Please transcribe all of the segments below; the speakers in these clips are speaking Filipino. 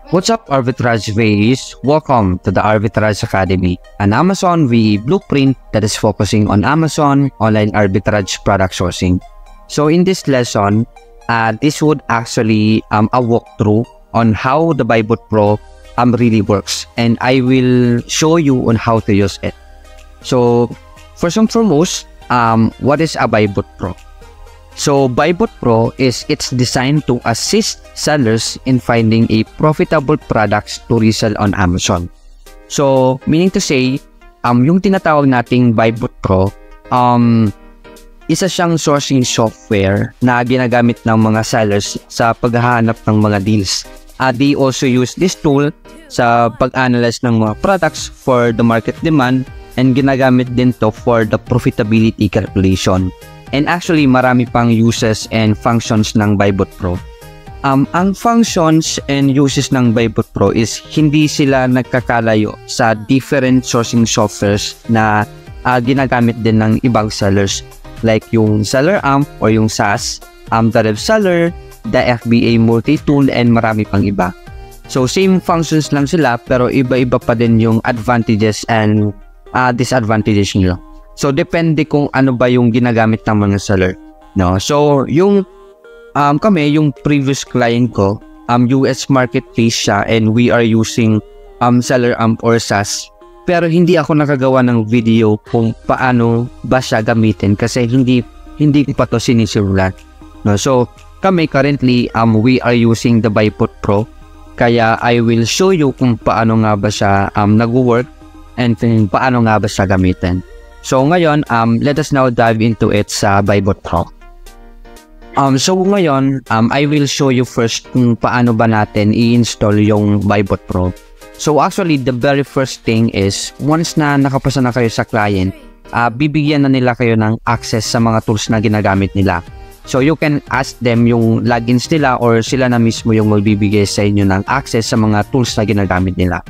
What's up, Arbitrage VAs? Welcome to the Arbitrage Academy, an Amazon VA blueprint that is focusing on Amazon online arbitrage product sourcing. So in this lesson, this would actually a walkthrough on how the Buybot Pro really works, and I will show you on how to use it. So first and foremost, what is a Buybot Pro? So Buybot Pro it's designed to assist sellers in finding a profitable products to resell on Amazon. So meaning to say, yung tinatawag nating Buybot Pro, isa siyang sourcing software na ginagamit ng mga sellers sa paghahanap ng mga deals. They also use this tool sa pag-analyze ng mga products for the market demand, and ginagamit din to for the profitability calculation. And actually, marami pang uses and functions ng Buybot Pro. Ang functions and uses ng Buybot Pro is hindi sila nagkakalayo sa different sourcing softwares na ginagamit din ng ibang sellers, like yung Seller Amp or yung SaaS, the RevSeller, the FBA Multi-Tool, and marami pang iba. So same functions lang sila, pero iba-iba pa din yung advantages and disadvantages nila. So depende kung ano ba yung ginagamit ng mga seller, no? So yung yung previous client ko, US marketplace siya, and we are using Seller Amp or SaaS. Pero hindi ako nakagawa ng video kung paano ba siya gamitin kasi hindi ko pa to sinisimulan, no? So kami currently we are using the Buybot Pro, kaya I will show you kung paano nga ba siya nag-work and kung paano nga ba siya gamitin. So ngayon, let us now dive into it sa Buybot Pro. So ngayon, I will show you first kung paano ba natin i-install yung Buybot Pro. So actually, the very first thing is, once na nakapasa na kayo sa client, bibigyan na nila kayo ng access sa mga tools na ginagamit nila. So you can ask them yung logins nila, or sila na mismo yung magbibigay sa inyo ng access sa mga tools na ginagamit nila.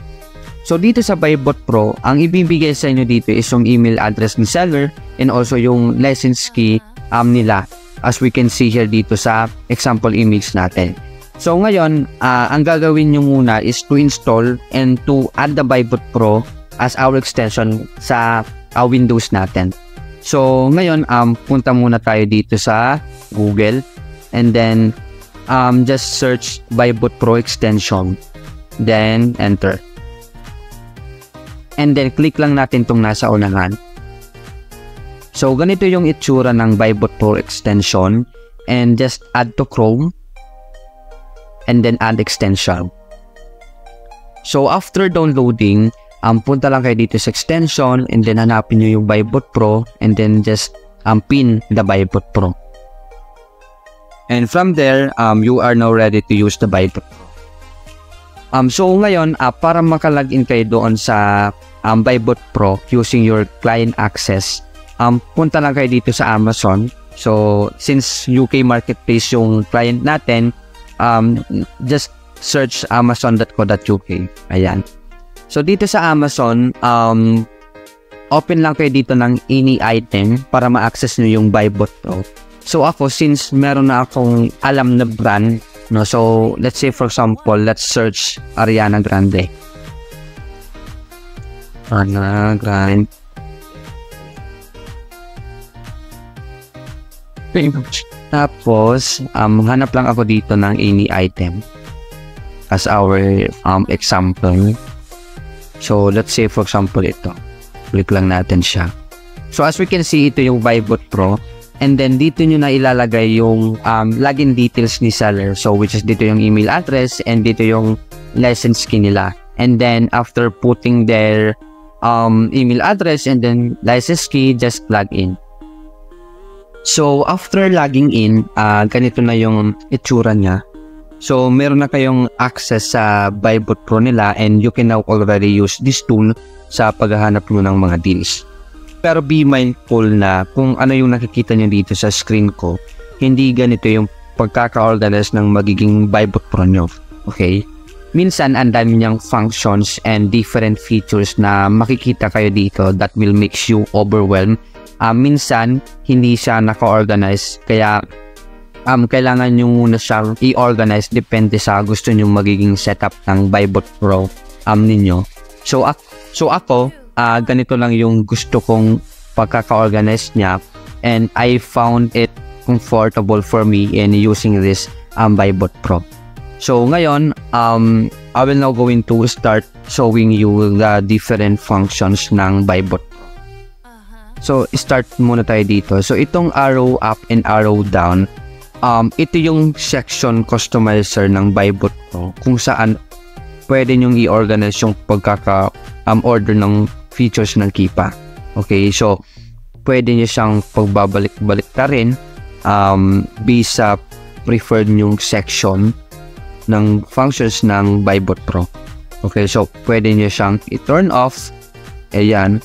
So dito sa Buybot Pro, ang ibibigay sa inyo dito is yung email address ni seller and also yung license key nila, as we can see here dito sa example image natin. So ngayon, ang gagawin nyo muna is to install and to add the Buybot Pro as our extension sa Windows natin. So ngayon, punta muna tayo dito sa Google, and then just search Buybot Pro extension, then enter. And then click lang natin itong nasa unahan. So ganito yung itsura ng Buybot Pro extension, and just add to Chrome, and then add extension. So after downloading, punta lang kayo dito sa extension, and then hanapin nyo yung Buybot Pro, and then just pin the Buybot Pro. And from there, you are now ready to use the Buybot Pro. So ngayon, para makalagin kayo doon sa Buybot Pro using your client access, punta lang kayo dito sa Amazon. So since UK marketplace yung client natin, just search amazon.co.uk. Ayan. So dito sa Amazon, open lang kayo dito ng any item para ma-access nyo yung Buybot Pro. So ako, since meron na akong alam na brand, no, so let's say for example, let's search Ariana Grande. Ariana Grande. Tapos, hanap lang ako dito ng any item as our example. So let's say for example ito. Click lang natin siya. So as we can see, ito yung Buybot Pro. And then dito nyo na ilalagay yung login details ni seller. So which is dito yung email address, and dito yung license key nila. And then after putting their email address and then license key, just log in. So after logging in, ganito na yung itsura niya. So meron na kayong access sa Buybot Pro nila, and you can now already use this tool sa paghahanap mo ng mga deals. Pero be mindful na kung ano yung nakikita nyo dito sa screen ko, hindi ganito yung pagkaka-organize ng magiging Buybot Pro nyo. Okay? Minsan, ang dami niyang functions and different features na makikita kayo dito that will make you overwhelmed. Minsan, hindi siya naka-organize. Kaya, kailangan nyo muna siyang i-organize depende sa gusto nyo magiging setup ng Vibot Pro ninyo. So ako, ganito lang yung gusto kong pagkaka-organize niya, and I found it comfortable for me in using this Vibot Pro. So ngayon, I will now going to start showing you the different functions ng Vibot Pro. So start muna tayo dito. So itong arrow up and arrow down, ito yung section customizer ng Vibot Pro kung saan pwede nyong i-organize yung pagkaka-order ng features ng Keepa. Okay, so pwede nyo siyang pagbabalik-balik na rin based sa preferred nyong section ng functions ng Vibot Pro. Okay, so pwede nyo siyang i-turn off, ayan,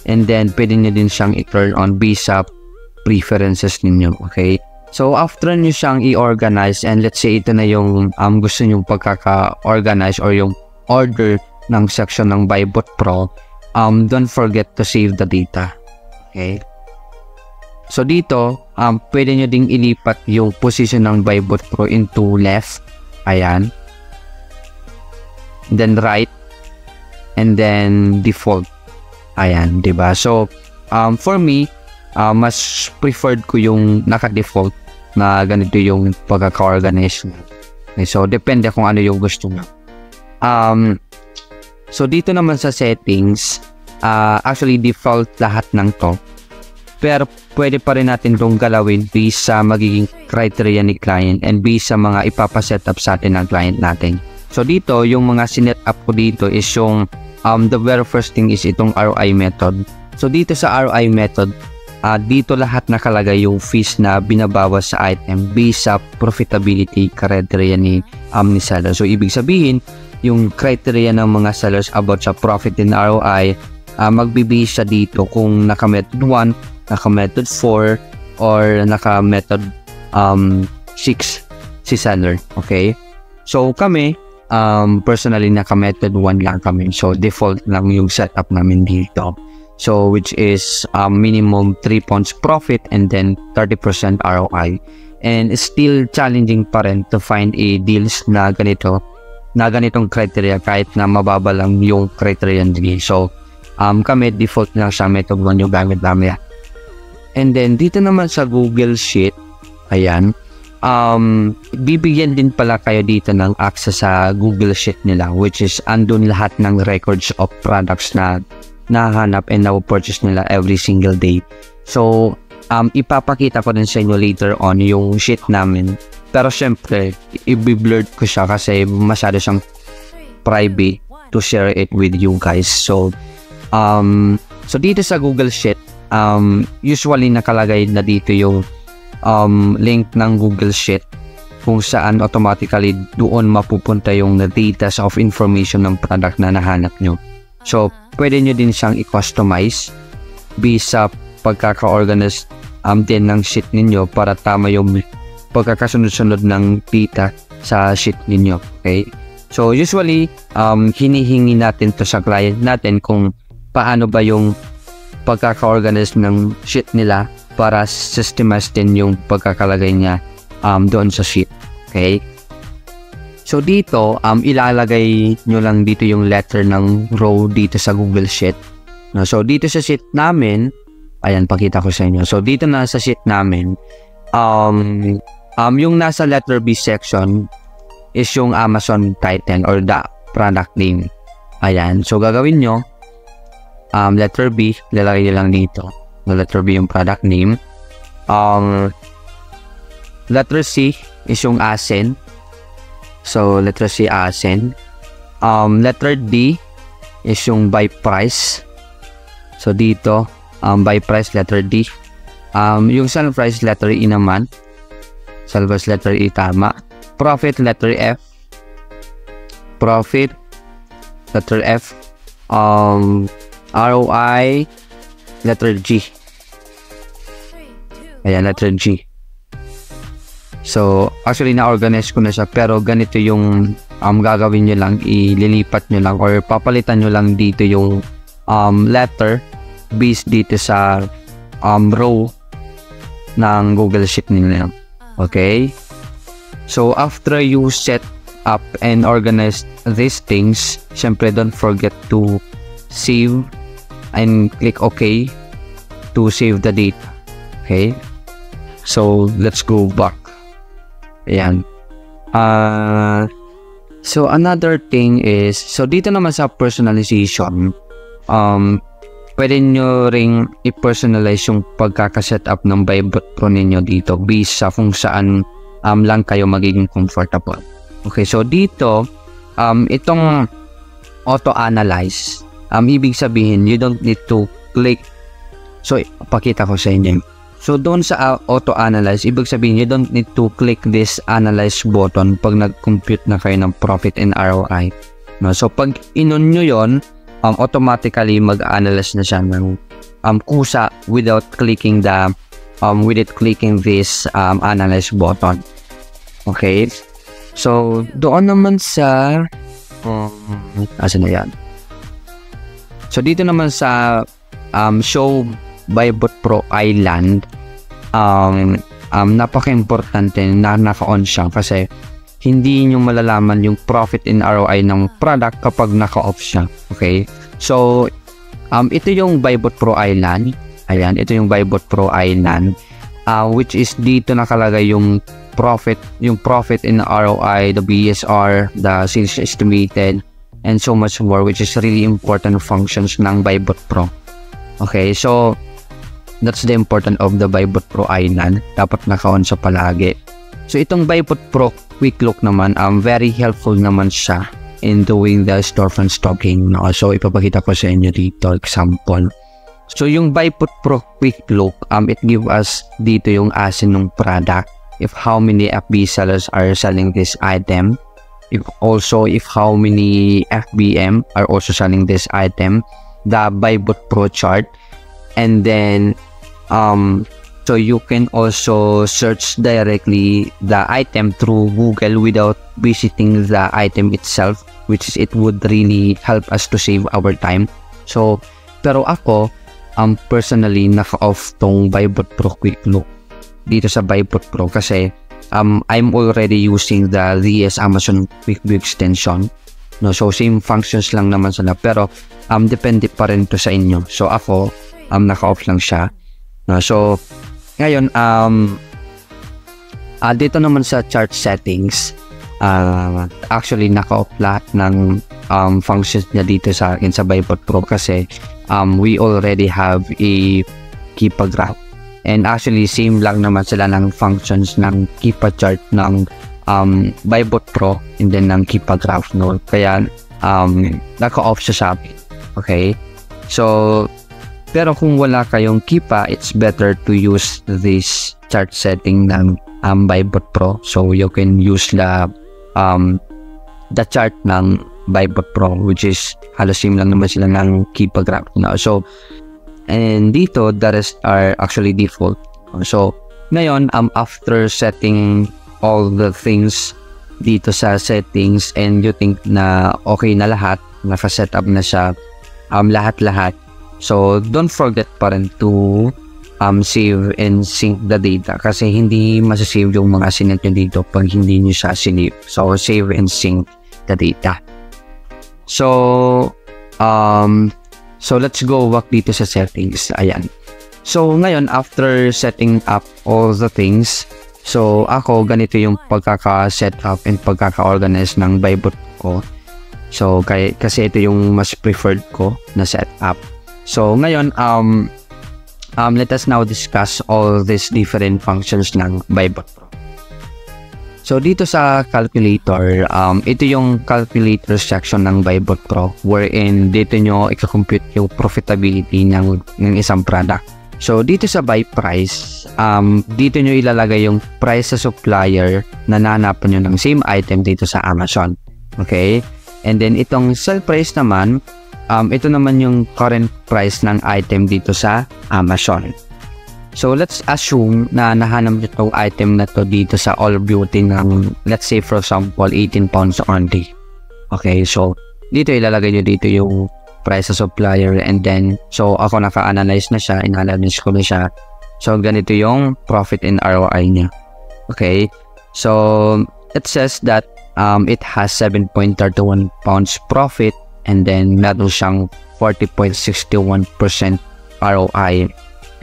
and then pwede nyo din siyang i-turn on based sa preferences ninyo. Okay, so after nyo siyang i-organize, and let's say ito na yung gusto nyo pagkaka-organize or yung order ng section ng Vibot Pro, don't forget to save the data. Okay, so dito pwede nyo ding ilipat yung position ng Vibot Pro into left, ayan, then right, and then default, ayan, diba? So for me, mas preferred ko yung naka-default na ganito yung pagkaka-organize. Okay, so depende kung ano yung gusto mo. So dito naman sa settings, actually default lahat ng to, pero pwede pa rin natin itong galawin based sa magiging criteria ni client and based sa mga ipapasetup sa atin ng client natin. So dito, yung mga sinet up ko dito is yung the very first thing is itong ROI method. So dito sa ROI method, dito lahat nakalagay yung fees na binabawas sa item based sa profitability criteria ni seller. So ibig sabihin, yung criteria ng mga sellers about sa profit and ROI, magbibase siya dito kung naka-method 1, naka-method 4, or naka-method 6 si seller. Okay? So kami, personally naka-method 1 lang kami. So default lang yung setup namin dito. So which is minimum 3 pounds profit and then 30% ROI. And it's still challenging pa rin to find a deals na ganitong criteria kahit na mababa lang yung criteria nila. So kami default lang sa method 1 yung gamit namin. And then dito naman sa Google Sheet, ayan, bibigyan din pala kayo dito ng access sa Google Sheet nila, which is andun lahat ng records of products na nahanap and na-purchase nila every single day. So ipapakita ko din sa inyo later on yung sheet namin, pero syempre i-blurred ko siya kasi masyado siyang private to share it with you guys. So dito sa Google Sheet, usually nakalagay na dito yung link ng Google Sheet kung saan automatically doon mapupunta yung data of information ng product na nahanap nyo. So pwede nyo din siyang i-customize based sa pagkaka-organize din ng sheet ninyo para tama yung pagkakasunod-sunod ng data sa sheet ninyo. Okay, so usually hinihingi natin to sa client natin kung paano ba yung pagkaka-organize ng sheet nila para systemize din yung pagkakalagay niya doon sa sheet. Okay, so dito ilalagay nyo lang dito yung letter ng row dito sa Google Sheet. So dito sa sheet namin, ayan, pakita ko sa inyo. So dito na sa sheet namin, yung nasa letter B section is yung Amazon title or the product name. Ayan, so gagawin nyo, letter B, lalagay nyo lang dito. Letter B yung product name. Letter C is yung ASIN. So letter C, ASIN. Letter D is yung by price. So dito, by price, letter D. Yung sell price, letter E naman. Sell price, letter E, tama. Profit, letter F. Profit, letter F. ROI, letter G. Ayan, letter G. So actually na-organize ko na siya, pero ganito yung gagawin nyo lang, ililipat nyo lang or papalitan nyo lang dito yung letter based dito sa row ng Google Sheet ninyo. Okay? So, after you set up and organize these things, syempre don't forget to save and click OK to save the data. Okay? So, let's go back. Ayan. So, another thing is, so dito naman sa personalization, pwede nyo ring i-personalize yung pagkakaset up ng Vibot Pro ninyo dito based sa kung saan lang kayo magiging comfortable. Okay, so dito, itong auto-analyze, ibig sabihin, you don't need to click. So, pakita ko sa inyo. So, doon sa auto-analyze, ibig sabihin, you don't need to click this analyze button pag nag-compute na kayo ng profit and ROI. No? So, pag inon nyo yun, automatically mag-analyze na siya ng kusa without clicking this analyze button. Okay? So, doon naman sa asan na yan? So, dito naman sa show Vibot Pro Island, napaka-importante na naka-on siya kasi hindi nyo malalaman yung profit and ROI ng product kapag naka-off siya. Okay? So, ito yung Vibot Pro Island. Ayan, ito yung Vibot Pro Island, which is dito nakalagay yung profit and ROI, the BSR, the sales estimated, and so much more, which is really important functions ng Vibot Pro. Okay, so that's the important of the Vibot Pro Island. Dapat naka-on siya palagi. So itong Vibot Pro Quick Look naman, very helpful naman siya in doing the storefront stocking. No? So ipapakita ko sa inyo dito example. So yung Vibot Pro Quick Look, it give us dito yung asin ng product. If how many FB sellers are selling this item. If how many FBM are also selling this item. The Vibot Pro chart. And then so you can also search directly the item through Google without visiting the item itself, which is it would really help us to save our time. So pero ako personally naka-off tong Vibot Pro Quick Look dito sa Vibot Pro kasi I'm already using the VS Amazon Quick View extension. No, so same functions lang naman sila pero depende pa rin to sa inyo. So ako naka-off lang siya. No, so ngayon dito naman sa chart settings, actually naka-off lahat ng functions niya dito sa akin sa Vibot Pro kasi we already have a Keepa graph. And actually same lang naman sila ng functions ng Keepa chart ng Vibot Pro and then ng Keepa graph, no? Kaya naka-off siya sa akin. Okay? So pero kung wala kayong Keepa, it's better to use this chart setting ng Vibot Pro. So you can use the chart ng Vibot Pro, which is halos same lang naman sila ng Keepa graph. No? So and dito the rest are actually default. So ngayon after setting all the things dito sa settings and you think na okay na lahat, naka-set up na siya lahat. So, don't forget pa rin to save and sync the data kasi hindi masasave yung mga sinent nyo dito pag hindi nyo siya sinave. So, save and sync the data. So, let's go back dito sa settings. Ayan. So, ngayon, after setting up all the things, so, ako, ganito yung pagkaka-set up and pagkaka-organize ng Vibot ko. So, kasi ito yung mas preferred ko na setup. So, ngayon, let us now discuss all these different functions ng Vibot Pro. So, dito sa calculator, ito yung calculator section ng Vibot Pro wherein dito nyo i-compute yung profitability ng isang product. So, dito sa buy price, dito nyo ilalagay yung price sa supplier na nahanapan nyo ng same item dito sa Amazon. Okay? And then, itong sell price naman, ito naman yung current price ng item dito sa Amazon. So, let's assume na nahanap nyo itong item na to dito sa All Beauty ng, let's say for example, 18 pounds only. Okay, so, dito ilalagay nyo dito yung price sa supplier and then, so ako naka-analyze na siya, in-analyze ko na siya. So, ganito yung profit and ROI niya. Okay, so it says that it has 7.31 pounds profit, and then meron siyang 40.61% ROI.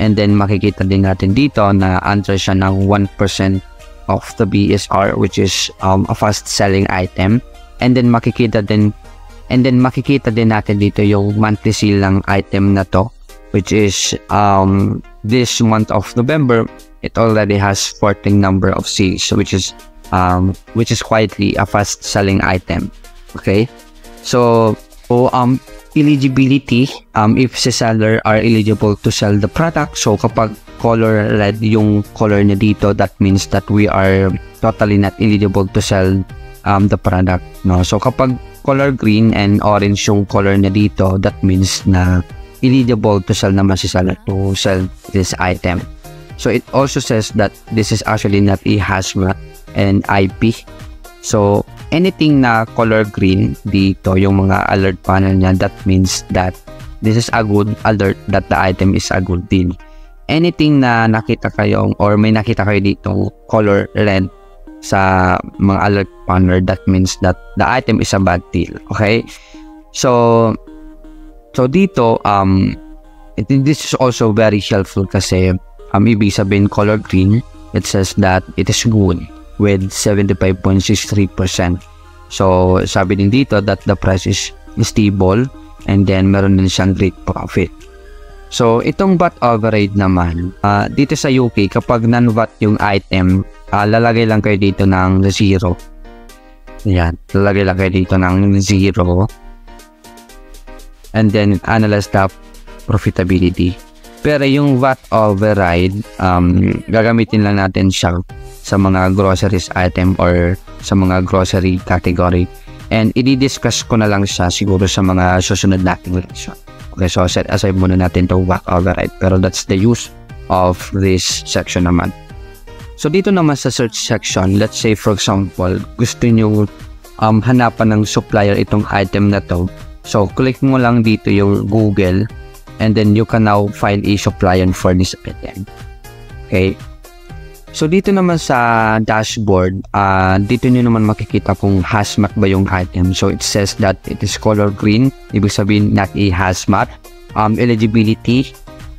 And then makikita din natin dito na under siya ng 1% of the BSR, which is a fast selling item. And then makikita din natin dito yung monthly sale ng item na to, which is this month of November. It already has 14 number of sales, which is quietly a fast selling item. Okay, so eligibility, if the seller are eligible to sell the product. So kapag color red yung color niya dito, that means that we are totally not eligible to sell the product, no? So kapag color green and orange yung color niya dito, that means na eligible to sell naman si seller to sell this item. So it also says that this is actually not a hazmat and IP. So anything na color green dito, yung mga alert panel niya, that means that this is a good alert that the item is a good deal. Anything na nakita kayo or may nakita kayo dito color red sa mga alert panel, that means that the item is a bad deal. Okay, so dito this is also very helpful kasi ibig sabihin color green, it says that it is good with 75.63%. So sabi din dito that the price is stable, and then meron din siyang great profit. So itong VAT override naman, dito sa UK, kapag non-VAT yung item, lalagay lang kayo dito ng 0. Yan, lalagay lang kayo dito ng 0, and then analyze the profitability. Pero yung VAT override, gagamitin lang natin siya sa mga groceries item or sa mga grocery category, and i-discuss ko na lang siya siguro sa mga susunod nating lesson. Okay, so set aside muna natin to VAT override, pero that's the use of this section naman. So dito naman sa search section, let's say for example, gusto nyo hanapan ng supplier itong item na to. So click mo lang dito yung Google, and then you can now find a supplier for this item. Okay, so dito naman sa dashboard, dito nyo naman makikita kung hazmat ba yung item. So it says that it is color green, ibig sabihin not a hazmat. Eligibility,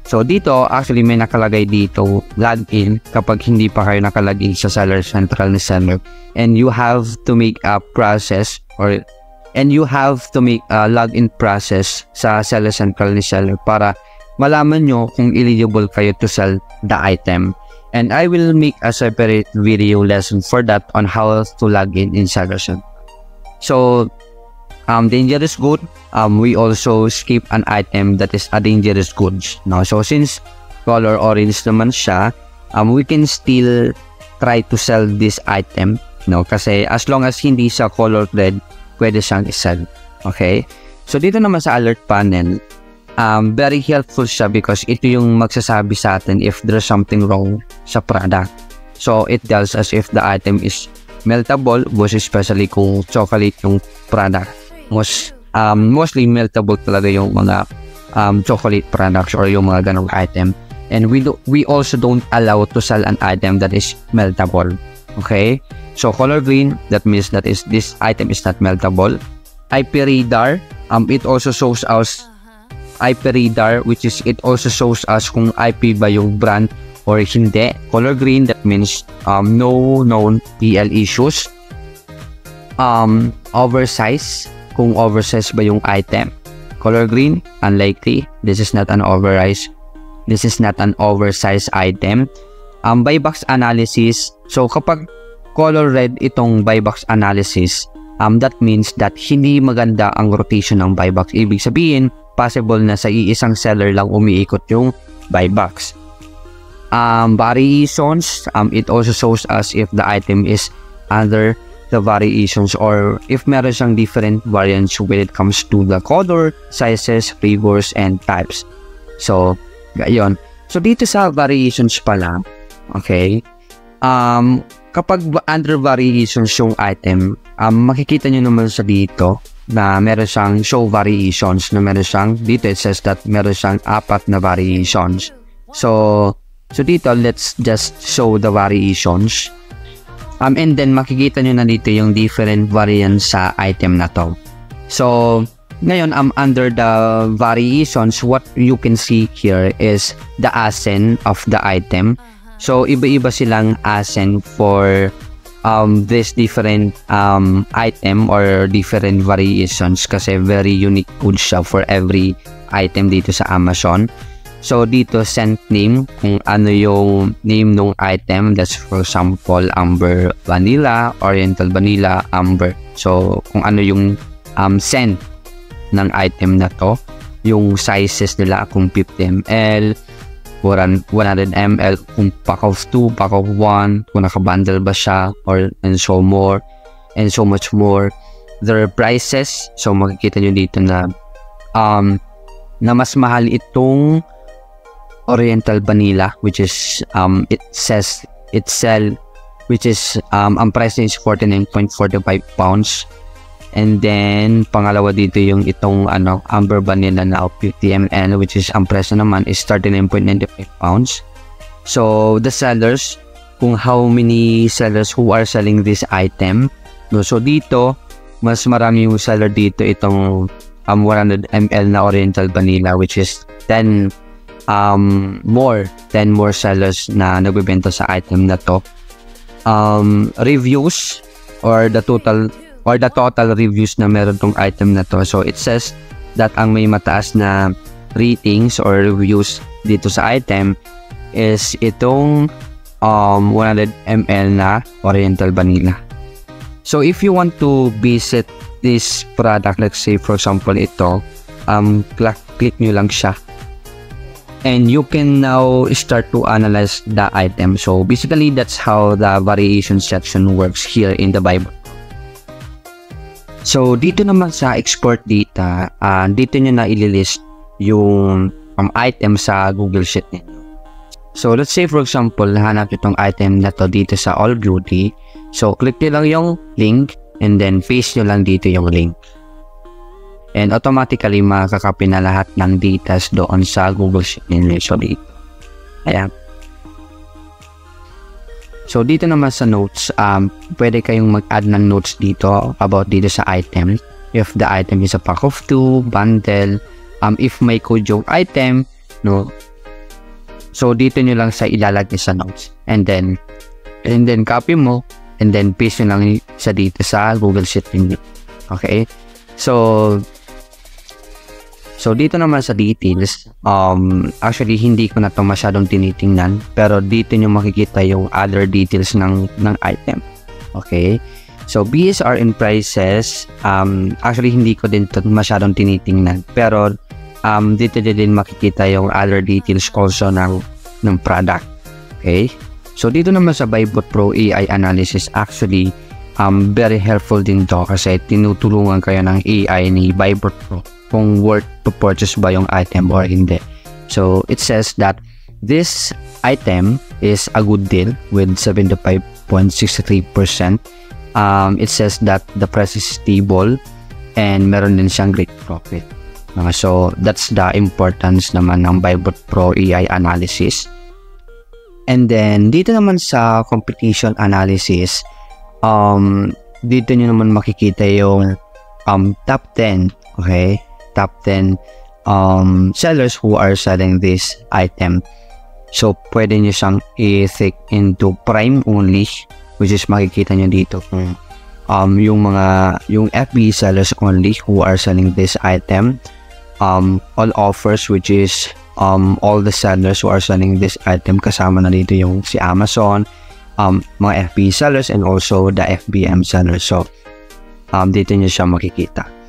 so dito actually may nakalagay dito login kapag hindi pa kayo nakalagin sa seller central ni seller, and you have to make a process login process sa seller central ni seller para malaman nyo kung eligible kayo to sell the item. And I will make a separate video lesson for that on how to log in seller central. So dangerous good, we also skip an item that is a dangerous goods. No? So since color orange naman siya, we can still try to sell this item, no? Kasi as long as hindi sa color red, pwede siyang isell. Okay, so dito naman sa alert panel, very helpful siya because ito yung magsasabi sa atin if there's something wrong sa product. So it tells us if the item is meltable, most especially kung chocolate yung product. Mostly meltable talaga yung mga chocolate products or yung mga ganong item. And we also don't allow to sell an item that is meltable. Okay, so color green, that means that this item is not meltable. IP radar, it also shows us IP radar, which is it also shows us kung IP ba yung brand or hindi. Color green, that means no known PL issues. Oversize, kung oversize ba yung item. Color green, unlikely. This is not an oversize item. Buy box analysis, so kapag color red itong buy box analysis, that means that hindi maganda ang rotation ng buy box. Ibig sabihin, possible na sa iisang seller lang umiikot yung buy box. Variations, it also shows us if the item is under the variations or if meron siyang different variants when it comes to the color, sizes, flavors, and types. So, gayon. So, dito sa variations pala, okay, kapag under variations yung item, makikita nyo naman sa dito na meron siyang show variations, na meron siyang, dito it says that meron siyang 4 na variations. So dito, let's just show the variations. And then makikita nyo na dito yung different variants sa item na to. So ngayon, under the variations, what you can see here is the ASIN of the item. So iba-iba silang ASIN for this different item or different variations kasi very unique code siya for every item dito sa Amazon. So dito scent name, kung ano yung name ng item, that's for example Amber Vanilla, Oriental Vanilla, Amber. So kung ano yung scent ng item na to, yung sizes nila kung 50 ml, 100 ml, kung pack of 2, pack of 1, kung nakabundle ba siya, or and so more, and so much more. Their prices, so makikita nyo dito na mas mahal itong Oriental Vanilla, which is it says which is ang price is 49.45 pounds. And then pangalawa dito yung itong Amber Vanilla na 50 ml, which is ang presyo naman is 39.95 pounds. So the sellers, kung how many sellers who are selling this item, no? So dito mas marami yung seller dito itong 100 ml na Oriental Vanilla, which is 10 more sellers na nagbebenta sa item na to. Reviews or the total reviews na meron tong item na to. So it says that ang may mataas na ratings or reviews dito sa item is itong 100 ml na Oriental Vanilla. So if you want to visit this product, let's say for example ito, click nyo lang siya. And you can now start to analyze the item. So basically, that's how the variation section works here in the Bible. So dito naman sa export data, dito nyo na ililist yung item sa Google Sheet ninyo. So let's say for example, hanap nyo itong item na to dito sa All Beauty. So click nyo lang yung link and then paste nyo lang dito yung link. And automatically makakapin na lahat ng data doon sa Google Sheet ninyo. So dito. Ayan. So dito naman sa notes, pwede kayong mag-add ng notes dito about dito sa item. If the item is a pack of 2, bundle, if may code yung item, no. So dito nyo lang sa ilalagay sa notes. And then copy mo and then paste nyo lang sa dito sa Google Sheet ninyo. Okay? So dito naman sa details, actually hindi ko na ito masyadong tinitingnan, pero dito nyo makikita yung other details ng item. Okay? So BSR and prices, actually hindi ko din ito masyadong tinitingnan, pero dito din makikita yung other details also ng product. Okay? So dito naman sa Bybot Pro AI Analysis, actually very helpful din to kasi tinutulungan kayo ng AI ni Bybot Pro kung worth to purchase ba yung item or hindi. So it says that this item is a good deal with 75.63%. It says that the price is stable and meron din siyang great profit. So that's the importance naman ng Bybot Pro AI Analysis. And then dito naman sa competition analysis, dito nyo naman makikita yung top 10, okay? Top 10 sellers who are selling this item. So pwede nyo siyang i-take into prime only, which is makikita nyo dito kung yung FB sellers only who are selling this item, all offers, which is all the sellers who are selling this item, kasama na dito yung si Amazon, mga FB sellers and also the FBM sellers. So dito nyo siya makikita.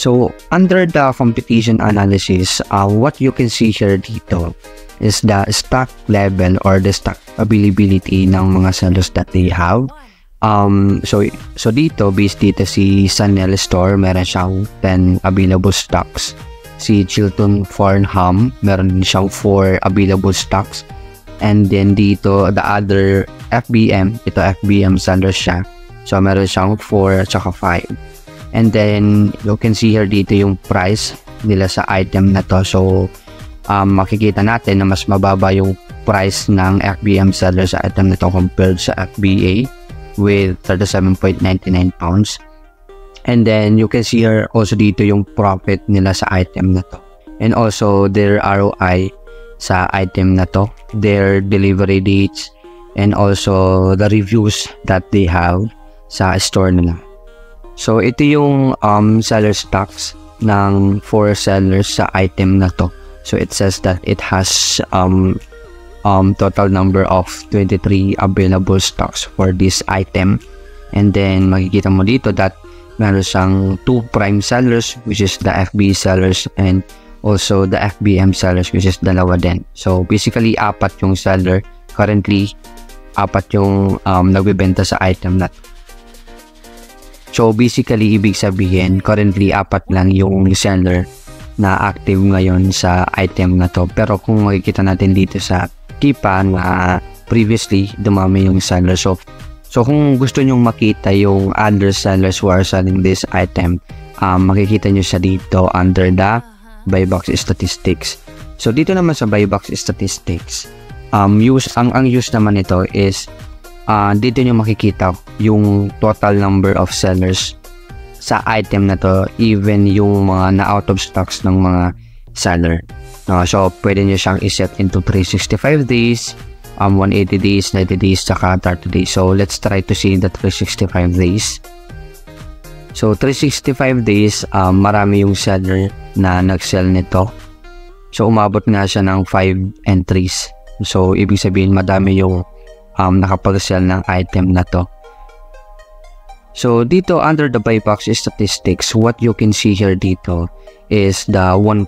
So under the competition analysis, what you can see here dito is the stock level or the stock availability ng mga sellers that they have. So dito, based dito si Sanel Store, meron siyang 10 available stocks. Si Chilton Farnham, meron din siyang 4 available stocks. And then dito, the other FBM, ito FBM seller siya. So meron siyang 4 at saka 5. And then you can see here dito yung price nila sa item na to. So makikita natin na mas mababa yung price ng FBM seller sa item na to compared sa FBA with 37.99 pounds. And then you can see here also dito yung profit nila sa item na to. And also their ROI sa item na to, their delivery dates, and also the reviews that they have sa store nila. So ito yung seller stocks ng 4 sellers sa item na to. So it says that it has total number of 23 available stocks for this item. And then makikita mo dito that meron siyang 2 prime sellers, which is the FB sellers, and also the FBM sellers, which is dalawa din. So basically 4 yung seller. Currently 4 yung nagbebenta sa item na to. So basically ibig sabihin currently 4 lang yung seller na active ngayon sa item na to. Pero kung makikita natin dito sa Keepa na previously dumami yung seller. So kung gusto nyong makita yung other sellers who are selling this item, makikita nyo siya dito under the buy box statistics. So dito naman sa buy box statistics, ang use naman ito is dito nyo makikita yung total number of sellers sa item na to, even yung mga na out of stocks ng mga seller. So pwede nyo siyang iset into 365 days, 180 days, 90 days, saka 30 days. So let's try to see the 365 days. So 365 days, marami yung seller na nag-sell nito. So umabot nga siya ng 5 entries. So ibig sabihin madami yung nakapag-sell ng item na to. So dito under the buy box statistics, what you can see here dito is the 1%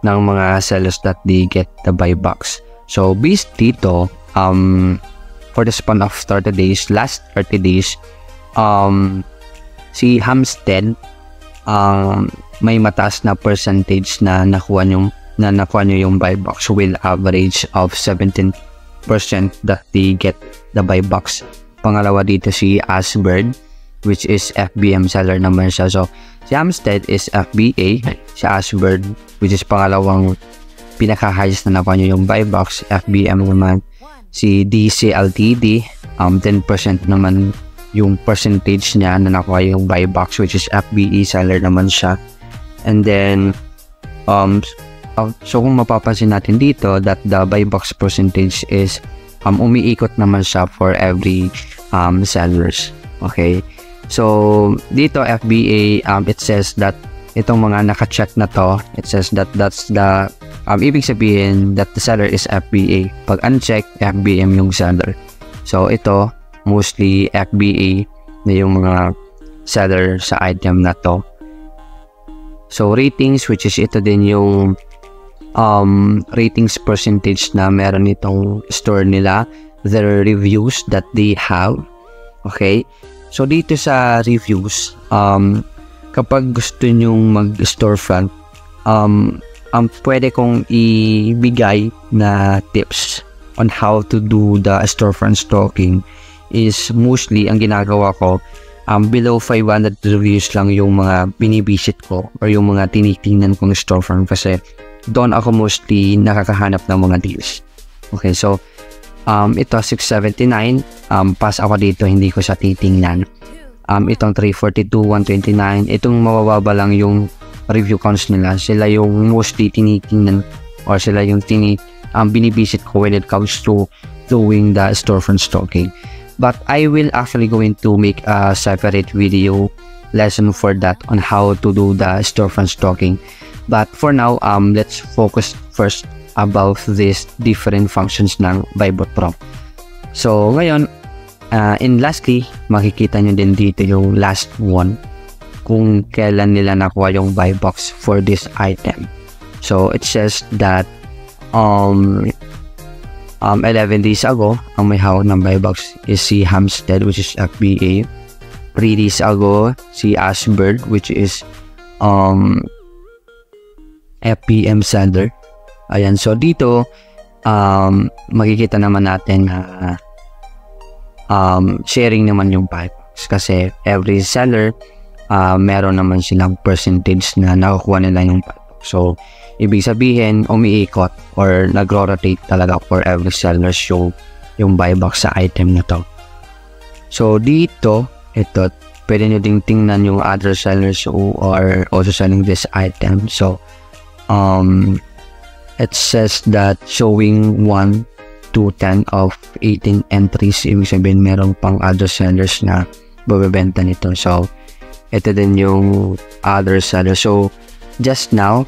ng mga sellers that they get the buy box. So based dito, for the span of 30 days, last 30 days, si Hampstead may mataas na percentage na nakuha nyo yung buy box with average of 17% that they get the buy box. Pangalawa dito si Ashbird, which is FBM seller naman siya. So si Hampstead is FBA, si Ashbird, which is pangalawang pinaka-highest na nakuha nyo yung buy box, FBM naman. Si DCLTD, 10% naman yung percentage niya na nakuha yung buy box, which is FBE seller naman siya. And then so kung mapapansin natin dito that the buy box percentage is umiikot naman siya for every sellers. Okay, so dito FBA, it says that itong mga naka-check na to, it says that that's the ibig sabihin that the seller is FBA. Pag uncheck, FBM yung seller. So ito mostly FBA na yung mga seller sa item na to. So ratings, which is ito din yung ratings percentage na meron itong store nila, their reviews that they have. Okay, so dito sa reviews, kapag gusto nyong mag-storefront, pwede kong ibigay na tips on how to do the storefront stalking is mostly ang ginagawa ko, below 500 reviews lang yung mga binibisit ko or yung mga tinitingnan kong storefront kasi doon ako mostly nakakahanap ng mga deals. Okay, so ito 679, pass ako dito, hindi ko siya titingnan. Itong 342, 129, itong mabababa lang yung review counts nila. Sila yung mostly tinitingnan or sila yung binibisit ko when it comes to doing the storefront stalking. But I will actually going to make a separate video lesson for that on how to do the storefront stalking. But for now, let's focus first about these different functions ng Buybot Pro. So ngayon, and lastly, makikita nyo din dito yung last one kung kailan nila nakuha yung buy box for this item. So it says that 11 days ago, ang may hawak ng buy box is si Hampstead, which is FBA. 3 days ago, si Ashbird, which is FBM seller. Ayan, so dito makikita naman natin na sharing naman yung buy box kasi every seller meron naman silang percentage na nakukuha nila yung buy box. So, ibig sabihin, umiikot or nagro-rotate talaga for every sellers yung buyback sa item na to. So, dito, ito, pwede nyo ding tingnan yung other sellers who are also selling this item. So, it says that showing 1 to 10 of 18 entries. Ibig sabihin, merong pang other sellers na babebenta nito. So, ito din yung other sellers. So, just now,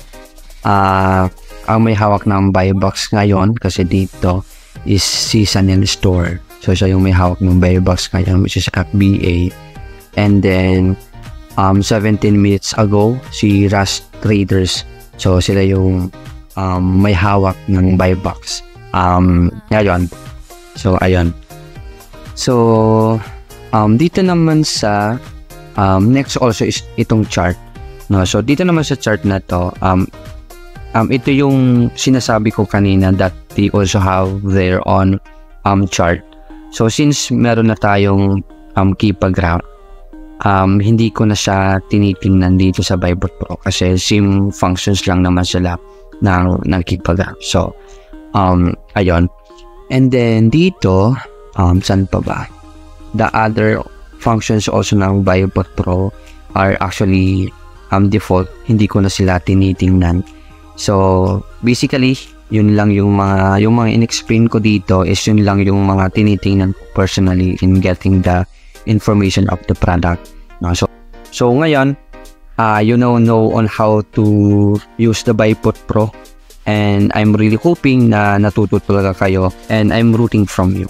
ang may hawak ng buybox ngayon, kasi dito is si Sanel Store. So, siya yung may hawak ng buybox ngayon, which is FBA. And then, 17 minutes ago, si Rust Traders. So, sila yung may hawak ng buybox. Ngayon. So, ayun. So, dito naman sa next also is itong chart. No? So, dito naman sa chart na to, ito yung sinasabi ko kanina that they also have their own chart. So, since meron na tayong Keepa graph, hindi ko na siya tinitingnan dito sa Bybot Pro kasi same functions lang naman sila ng Keepa graph. So, ayun. And then, dito, saan pa ba? The other functions also ng Bybot Pro are actually default. Hindi ko na sila tinitingnan. So, basically, yun lang yung mga in-explain ko dito is yun lang yung mga tinitingnan personally in getting the information of the product. No? So ngayon, you know on how to use the Bybot Pro, and I'm really hoping na natuto talaga kayo, and I'm rooting from you.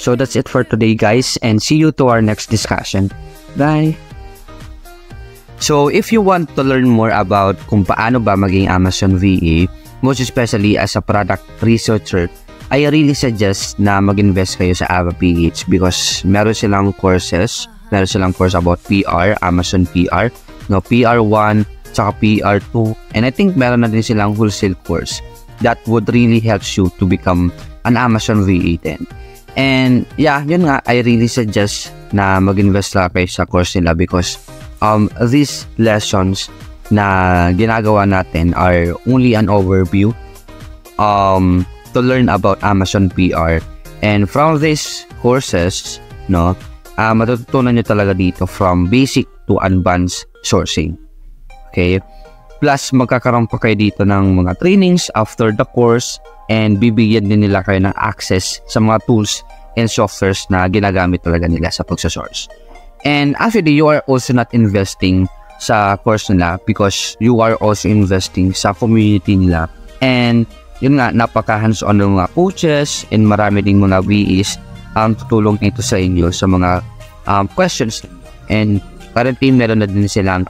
So that's it for today, guys, and see you to our next discussion. Bye! So if you want to learn more about kung paano ba maging Amazon VA, most especially as a product researcher, I really suggest na mag-invest kayo sa AvaPH because meron silang courses. Meron silang course about PR, Amazon PR, no, PR1, tsaka PR2, and I think meron na din silang wholesale course that would really help you to become an Amazon VA then. And yeah, yun nga, I really suggest na mag-invest lang kayo sa course nila because these lessons na ginagawa natin are only an overview to learn about Amazon PR. And from these courses, no, matututunan nyo talaga dito from basic to advanced sourcing. Okay? Plus, magkakaroon pa kayo dito ng mga trainings after the course and bibigyan din nila kayo ng access sa mga tools and softwares na ginagamit talaga nila sa pagsasource. And actually, you are also not investing sa course nila because you are also investing sa community nila. And yun nga, napaka hands-on ng mga coaches and marami ding mga VEs tutulong ito sa inyo sa mga questions. And currently, meron na din silang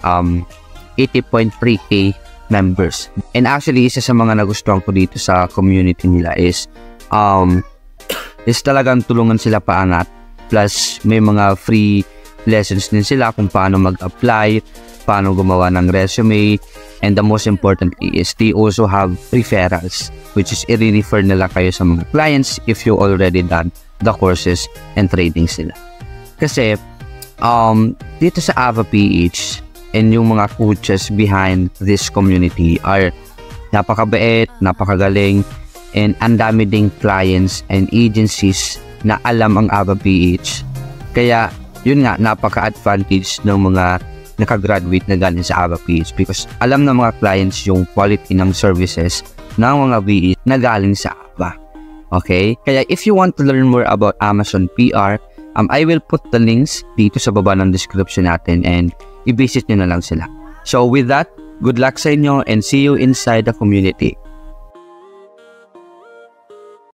80.3k members. And actually, isa sa mga nagustuhan ko dito sa community nila is talagang tulungan sila paangat. Plus, may mga free lessons din sila kung paano mag-apply, paano gumawa ng resume, and the most importantly is they also have referrals, which is i-refer nila kayo sa mga clients if you already done the courses and tradings nila. Kasi, dito sa AvaPH and yung mga coaches behind this community are napakabait, napakagaling, and ang dami ding clients and agencies na alam ang AvaPH. Kaya, yun nga, napaka-advantage ng mga nakagraduate na galing sa AvaPH because alam ng mga clients yung quality ng services ng mga VE na galing sa Ava. Okay? Kaya if you want to learn more about Amazon PR, I will put the links dito sa baba ng description natin and i-visit nyo na lang sila. So with that, good luck sa inyo and see you inside the community.